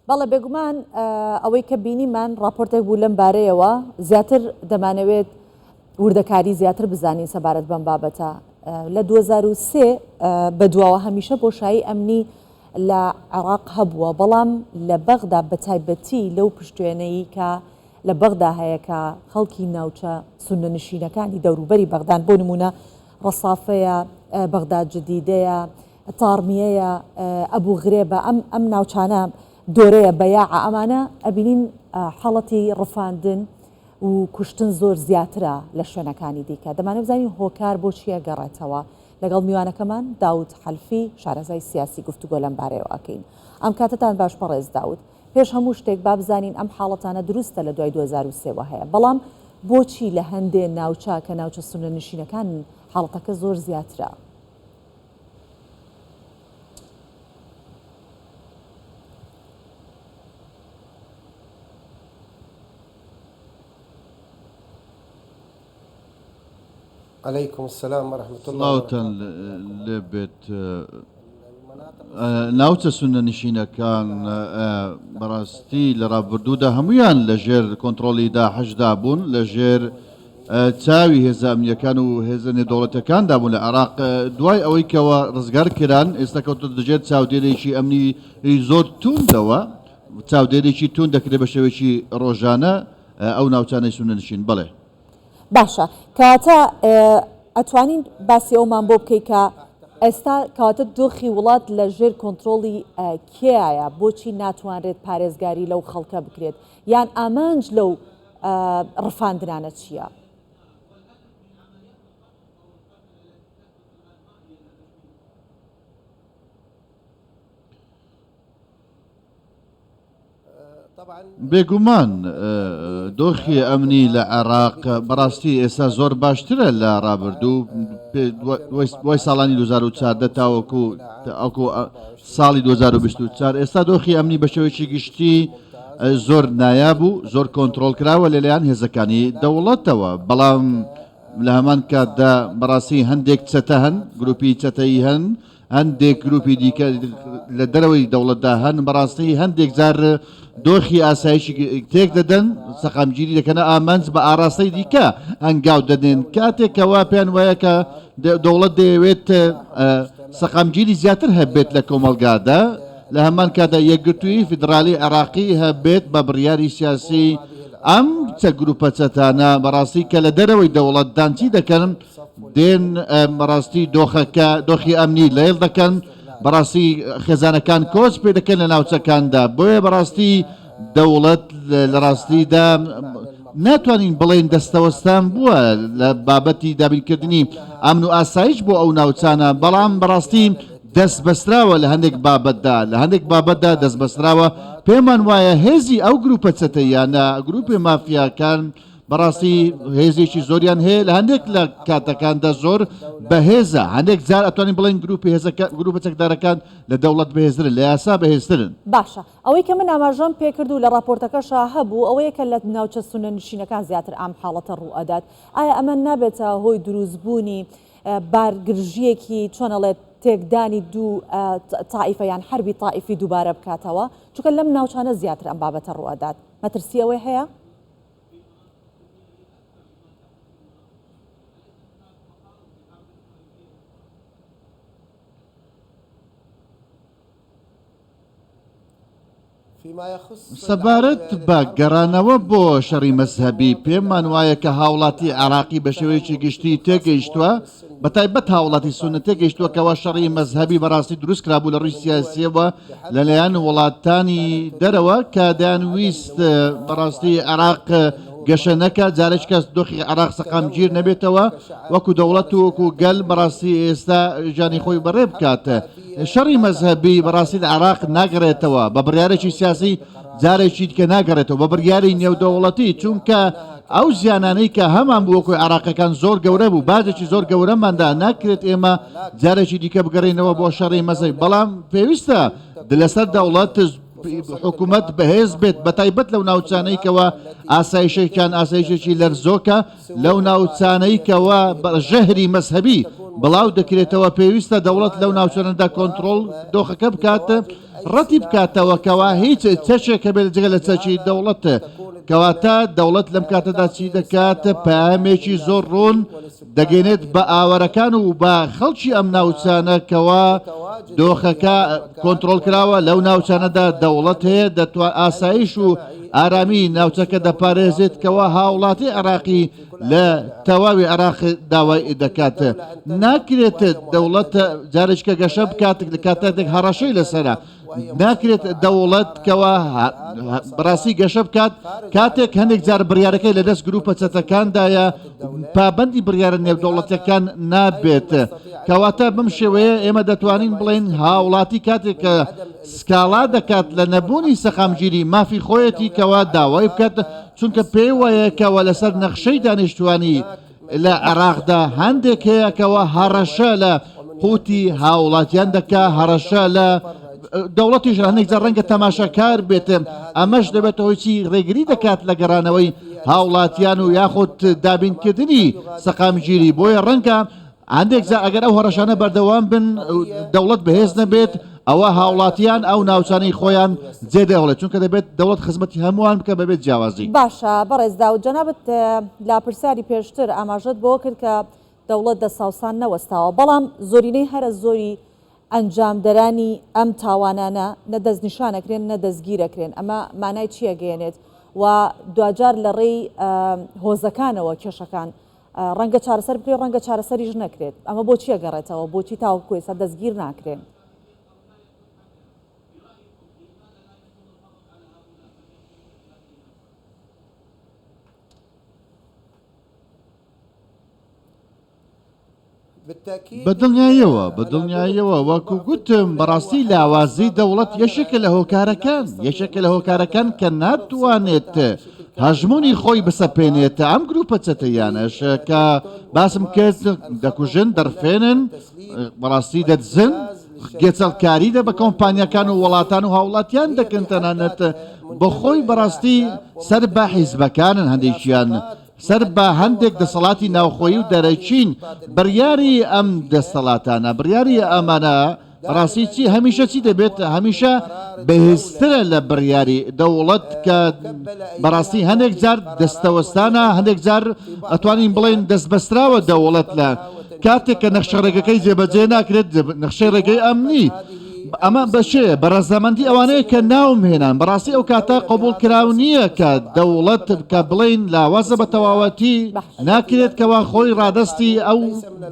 بەڵێ بێگومان ئەوەی کە بینیمان راپۆرتێک بوو لەم بارەیەوە زیاتر دەمانەوێت وردەکاری زیاتر بزانین سەبارەت بەم بابەتە. لە 2003 بەدواوە هەمیشە بۆشایی ئەمنی لە عێراق هەبووە، بەڵام لە بەغدا بە تایبەتی لەو پشتوێنەی کە لە بەغدا هەیە کە خەڵکی ناوچە سونە نشینەکانی دەوروبەری بەغدان بۆ نمونە ڕەسافەیە، بەغدا جدیدەیە، تارمیەیە، ئەبوو غرێبە، ئەم ناوچانە دۆرەیە بەیاعە ئەمانە ئەبینین حاڵەتی ڕفاندن و کوشتن زۆر زیاترە لە شوێنەکانی دیکە. دەمانێت بزانین هۆکار بۆ چیە گەڕێتەوە. لەگەڵ میوانەکەمان داود حەلفی شارەزای سیاسی گفتوگۆ لەم بارەیەوە ئەکەین. ئەم کاتتان باش بەڕێز داود. پێش هەموو شتێک با بزانین ئەم حاڵەتانە دروستە لە دوای 2023 هەیە، بەڵام بۆچی لە هەندێک ناوچە کە ناوچە سونە نشینەکان حاڵەتەکە زۆر زیاترە؟ عليكم السلام ورحمة الله لبت ناوچە سونە نشینەکان بەڕاستی لە ڕابردوودا هەمویان لەژێر کۆنتترۆلی داعشدا بوون، لەژێر چاوی هێزە ئەمنیەکان و هێزە نێودەوڵەتەکاندا بوون لە عێراق. دوای ئەوەی کەوە ڕزگار کران ئێستا کەوتە دەژێت چاودێرێکی ئەمنی زۆر توندەوە، چاودێرێکی تون دەکرێت بە شێوێکی ڕۆژانە ئەو ناوچانەی سونە نشین. بڵێ باشە کاتە ئەتوانین باسی ئەومان بۆ بکەی کە ئێستا کاتە دۆخی وڵات لە ژێر کۆنتترۆلی کێایە، بۆچی ناتوانرێت پارێزگاری لەو خەڵکە بکرێت، یان ئامانج لەو ڕفاندنانە چییە؟ بێگومان دۆخی ئەمنی لە عێراق بەڕاستی ئێستا زۆر باشترە لە ڕابردوو وای ساڵانی 2014 تاوەکو ساڵی 2024. ئێستا دۆخی ئەمنی بە شێوەیەکی گشتی زۆر نایابوو، زۆر کۆنتترۆل کراوە لەلایەن هێزەکانی دەوڵەتەوە، بەڵام لە هەمان کاتدا بەڕاستی هەندێک چەتە هەن، گروپی چەتەی هەن، هەندێک گروپی دیکە لە دەرەوەی دەوڵەتدا هەن، بەڕاستی هەندێک جار دۆخی ئاسایشی تێک دەدەن، سەقامگیری دەکەنە ئامانج بە ئاراستەی دیکە ئەنگاو دەدێن. کاتێکەوە پێیان وایە کە دەوڵەت دەیەوێت سەقامگیری زیاتر هەبێت لە کۆمەلگادا، لە هەمان کاتدا یەکگرتووی فیدرالی عێراقی هەبێت بە بڕیاری سیاسی ئەم چە گروپە چەتانە بەڕاستی کە لە دەرەوەی دەوڵەتدان چی دەکەن، دێن بەڕاستی دۆخی ئەمنی لێڵ دەکەن، بەڕاستی خێزانەکان کۆچ پێ دەکەن لە ناوچەکاندا. بۆیە بەڕاستی دەوڵەت لە ڕاستیدا ناتوانین بڵێن دەستەوەستان بووە لە بابەتی دابینکردنی ئەمن و ئاسایش بۆ ئەو ناوچانە، بەڵام بەڕاستی دەست بەستراوە لە هەندێک بابەتدا دەست بەستراوە. پێمان وایە هێزی ئەو گروپە چەتەیانە گروپی مافیاکان بەڕاستی هێزێکی زۆریان هەیە، لە هەندێک لە کاتەکاندا زۆر بەهێزە، هەندێک جار ئەتوانین بڵین گروپە چەکدارەکان لە دەوڵەت بەهێزترن، لە یاسا بەهێزترن. باشە ئەوەی کە من ئاماژەم پێکرد و لە راپۆرتەکەشا هەبوو ئەوەیە کە لە ناوچە سونە نشینەکان زیاتر ئەم حاڵەتە ڕوئەدات. ئایا ئەمە نابێتە هۆی دروستبوونی بارگرژیەکی چۆنەڵێت تێکدانی دوو تائیفە یان حربی تائیفی دووبارە بکاتەوە، چونکە لەم ناوچانە زیاتر ئەم بابەتە ڕوئەدات؟ مەترسی ئەوەی هەیە؟ سەبارەت بە گەڕانەوە بۆ شەڕی مەزهەبی پێمان وایە کە هاوڵاتی عێراقی بە شێوەیەکی گشتی تێگەیشتووە، بەتایبەت هاوڵاتی سونە تێگەیشتووە کەەوە شەڕی مەزهەبی بەڕاستی دروست کرابوو لە ڕووی سیاسیەوە لەلایەن وڵاتانی دەرەوە کە دەیانویست بەڕاستی عێراق گەشە نەکە، جارێک کەس دۆخی عێراق سەقامگیر نەبێتەوە، وەکو دەوڵەت و وەکو گەل بەڕاستی ئێستا ژانی خۆی بەڕێ بکاتە. شەڕی مەزهەبی بەڕاستی لە عێراق ناگەڕێتەوە بە بڕیارێکی سیاسی، جارێکی دیکە ناگەڕێتەوە بە بڕیاری نێودەوڵەتی، چونکە ئەو زیانانەی کە هەمان بوو وەکوی عێراقەکان زۆر گەورە بوو، باجێکی زۆر گەورەماندا ناکرێت ئێمە جارێکی دیکە بگەڕێنەوە بۆ شەڕی مەزهەبی. بەڵام پێویستە لەسەر دەوڵەت حکوومەت بەهێز بێت، بەتایبەت لەو ناوچانەیەکەوە ئاسایشێکیان ئاسایشێکی لەرزۆکە، لەو ناوچانەیەکەوە ژەهری مەزهەبی بڵاو دەکرێتەوە پێویستە دەوڵەت لەو ناوچەنەدا کۆنتترۆل دۆخەکە بکاتە ڕەتی بکاتەوەکەوە هیچ چەشێکە بێت جگە لە چەکی دەوڵەتە کەواتە دەوڵەت لەم کاتەدا چی دەکات پامێکی زۆر ڕوون دەگەێنێت بە ئاوەرەکان و بە خەڵکی ئەم ناوچانەکەەوە دۆخەکە کۆنتترۆل کراوە لەو ناوچانەدا دەوڵەت هەیە دەتوان ئاسایش و ئارامی ناوچەکە دەپارێزێت کەەوە هاوڵاتی عراقی لە تەواوی عراق داوای دەکات ناکرێت دەوڵەت جارێککە گەشە بکاتێک لە کاتێک هەڕەشەی لەسرە ناکرێت دەوڵەت کەەوە بەڕاستی گەشە بکات کاتێک هەندێک جار بڕیارەکەی لە دەست گروپە چەتەکاندایە پابندی بڕیارە نێودەوڵەتەکان نابێت کەواتە بم شێوەیە ئێمە دەتوانین بڵێن هاوڵاتی کاتێک کە سکاڵا دەکات لە نەبوونی سەخامگیری مافی خۆیەتی کەوا داوای بکات چونکە پێی وایەکەوە لەسەر نەخشەی دانیشتوانی لە عێراقدا هەندێک هەیەکەوە هەڕەشە لە قوتی هاوڵاتیان دەکا هەڕەشە لە دەوڵەتیش هەندێک جار ڕەنگە تەماشاکار بێت ئەمەش دەبێت هۆیچی ڕێگری دەکات لە گەڕانەوەی هاوڵاتیان و یاخود دابینکردنی سەقامگیری بۆیە ڕەنگە هەندێک جار ئەگەر ئەو هەڕەشانە بەردەوام بن دەوڵەت بەهێز نەبێت ئەوە هاوڵاتیان ئەو ناوچانەی خۆیان جێدەوڵێت چونکە دەبێت دەوڵەت خزمەتی هەمووان بکە بەبێت جیاوازی باشە بەڕێزدا و جەنابەت لاپرسیاری پێشتر ئاماژەت بۆ کرد کە دەوڵەت دەساوسان نەوەستاوە بەڵام زۆرینەی هەرە زۆری ئەنجامدەرانی ئەم تاوانانە نەدەستنیشانەکرێن نەدەستگیرەکرێن ئەمە مانای چیە گەێنێت و دوجار لە ڕێی هۆزەکانەوە کێشەکان ڕەنگە چارەسەر بکرێت ڕەنگە چارەسەریش نەکرێت ئەمە بۆ چیە گەڕێتەوە بۆچی تاوەکو ئێستا دەستگیر ناکرێن بەدڵنیایەوە وەکو گوتم بەڕاستی لاوازی دەوڵەت یەشێکە لە هۆکارەکان کە ناتوانێت هەژمونی خۆی بسەپێنێتە ئەم گروپە چەتەیانەش کە باسم کرد دەکوژن دەرفێنن بەڕاستی دەدزن گێچەڵکاری دە بە کۆمپانیەکان و وڵاتان و هاوڵاتیان دەکەن تەنانەت بە خۆی بەڕاستی سەر بە حیزبەکانن هەندێکیان سەر بە هەندێک دەسەڵاتی ناوخۆیی و دەرەچین بڕیاری ئەم دەسەڵاتانە بڕیاری ئەمانە ڕاستی چی هەمیشە چی دەبێت هەمیشە بەهێزترە لە بڕیاری دەوڵەت کە بەڕاستی هەندێک جار دەستەوەستانە هەندێک جار ئەتوانین بڵێن دەستبەستراوە دەوڵەت لە کاتێک کە نەخشە ڕێگەکەی جێبەجێ ناکرێت نەخشەی ڕێگەی ئەمنی ئەمە بەشێ بەڕێزەمەندی ئەوانەیە کە ناوم هێنان بەڕاستی ئەو کاتە قبول کراو نییە کە دەوڵەت کە بڵین لاوازە بە تەواوەتی ناکرێت کەوا خۆی ڕادستی ئەو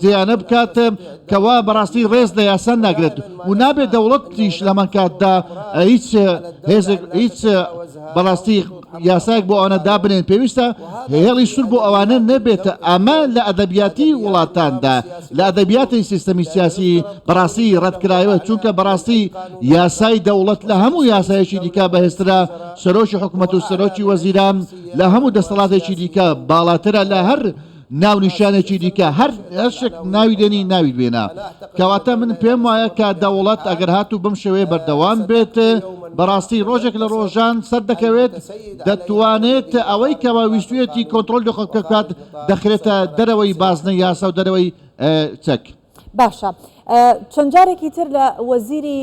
جیانە بکاتە کەوا بەڕاستی ڕێز لە یاسان ناگرێت و نابێت دەوڵەتیش لەمان کاتدا هیچ بەڕاستی یاسایك بۆ ئەوانە دابنێن پێویستە هێڵی سوور بۆ ئەوانە نەبێتە ئەمە لە ئەدەبیاتی وڵاتاندا لە ئەدەبیاتی سیستەمی سیاسی بەڕاستی ڕەتکرایەوە چونکە بەڕاستی یاسای دەوڵەت لە هەموو یاسایەکی دیکە بەهێزترە سەرۆکی حکوومەت و سەرۆکی وەزیران لە هەموو دەسەڵاتێکی دیکە باڵاترە لە هەر ناونیشانێکی دیکە هەر شێک ناوی دێنی ناوی بێنە کەواتە من پێم وایە کە دەوڵەت ئەگەر هاتوو بم شێوەیە بەردەوام بێت بەڕاستی ڕۆژێک لە ڕۆژان سەر دەکەوێت دەتوانێت ئەوەی کەوا ویستویەتی کۆنتترۆل دەخۆکات دەخرێتە دەرەوەی بازنە یاسا و دەرەوەی چەک باشە چەند جارێکی تر لە وەزیری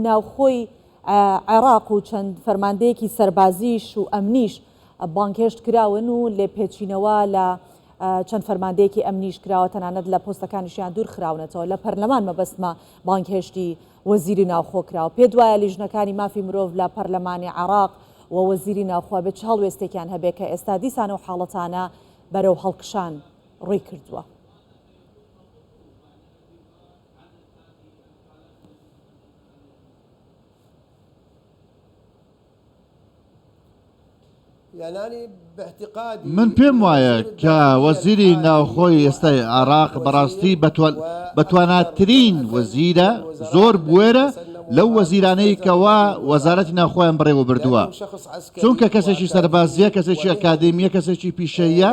ناوخۆی عێراق و چەند فەرماندەیەکی سەربازیش و ئەمنیش بانکێشت کراون و لێ پێچینەوە لە چەند فەرماندەیەکی ئەمنیش کراوە تەنانەت لە پۆستەکانیشیان دوور خراونەتەوە لە پەرلەمان مەبەستمە بانکێشتی وەزیری ناوخۆ کراوە پێ دوایە لیژنەکانی مافی مرۆڤ لە پەرلەمانی عێراق و وەزیری ناوخۆ بێت چ هەڵوێستێکیان هەبێت کە ئێستا دیسانە و حاڵەتانە بەرەو هەڵکشان ڕووی کردووە من پێم وایە کە وەزیری ناوخۆی ئێستای عێراق بەڕاستی بەتواناترین وەزیرە زۆر بوێرە لەو وەزیرانەی کەوا وەزارەتی ناوخۆیان بڕێوە بردووە چونکە کەسێکی سەربازیە کەسێکی ئەکادمیە کەسێکی پیشەیە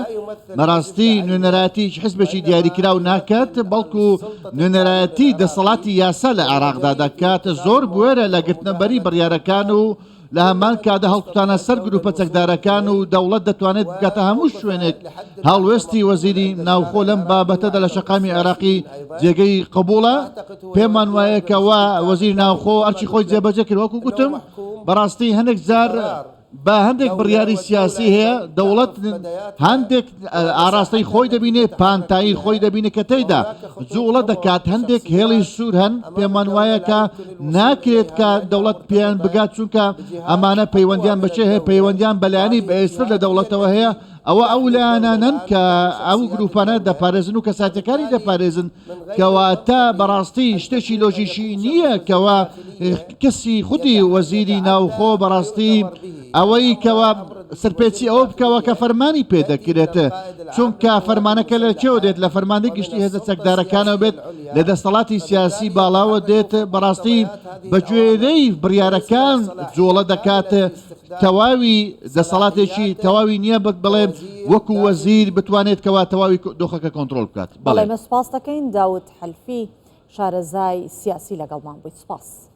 بەڕاستی نوێنەرایەتی حزبێکی دیاریکراو ناکات بەڵکو نوێنەرایەتی دەسەڵاتی یاسا لە عێراقدا دەکات زۆر بوێرە لە گرتنەبەری بڕیارەکان و لە هەمان کاتدا هەڵقوتانە سەر گروپە چەکدارەکان و دەوڵەت دەتوانێت بگاتە هەموو شوێنێک هەڵوێستی وەزیری ناوخۆ لەم بابەتەدا لە شەقامی عێراقی جێگەی قبوڵە پێمان وایە کەوا وەزیری ناوخۆ ئەرچی خۆی جێبەجێ کرد وەکو گوتم بەڕاستی هەندێک جار بە هەندێک بڕیاری سیاسی هەیە دەوڵەت هەندێک ئاراستەی خۆی دەبینێ پانتایی خۆی دەبینێت کە تێیدا جوڵە دەکات هەندێک هێڵی سوور هەن پێمان وایە کە ناکرێت کە دەوڵەت پێیان بگات چونکە ئەمانە پەیوەندیان بەچێ هەیە پەیوەندیان بەلایانی بەئێستر لە دەوڵەتەوە هەیە ئەوە ئەو لایەنانن کە ئەو گروپانە دەپارێزن و کەساتەکانی دەپارێزن کەواتە بەڕاستی شتێکی لۆژیشی نییە کەوا کەسی خودی وەزیری ناوخۆ بەڕاستی ئەوەی کەوا سەرپێچی ئەوە بکەوە کە فەرمانی پێدەکرێتە چونکە فەرمانەکە لە چێوە دێت لە فەرماندەی گشتی هێزە چەکدارەکانەوە بێت لە دەسەڵاتی سیاسی باڵاوە دێت بەڕاستی بەگوێرەی بڕیارەکان جۆڵە دەکات تەواوی دەسەڵاتێکی تەواوی نییە بڵێم وەکو وەزیر بتوانێت کەوا تەواوی دۆخەکە کۆنتترۆل بکات بەڵێ مە سپاس دەکەین داوت حەلفی شارەزای سیاسی لەگەڵمان بوویت سپاس.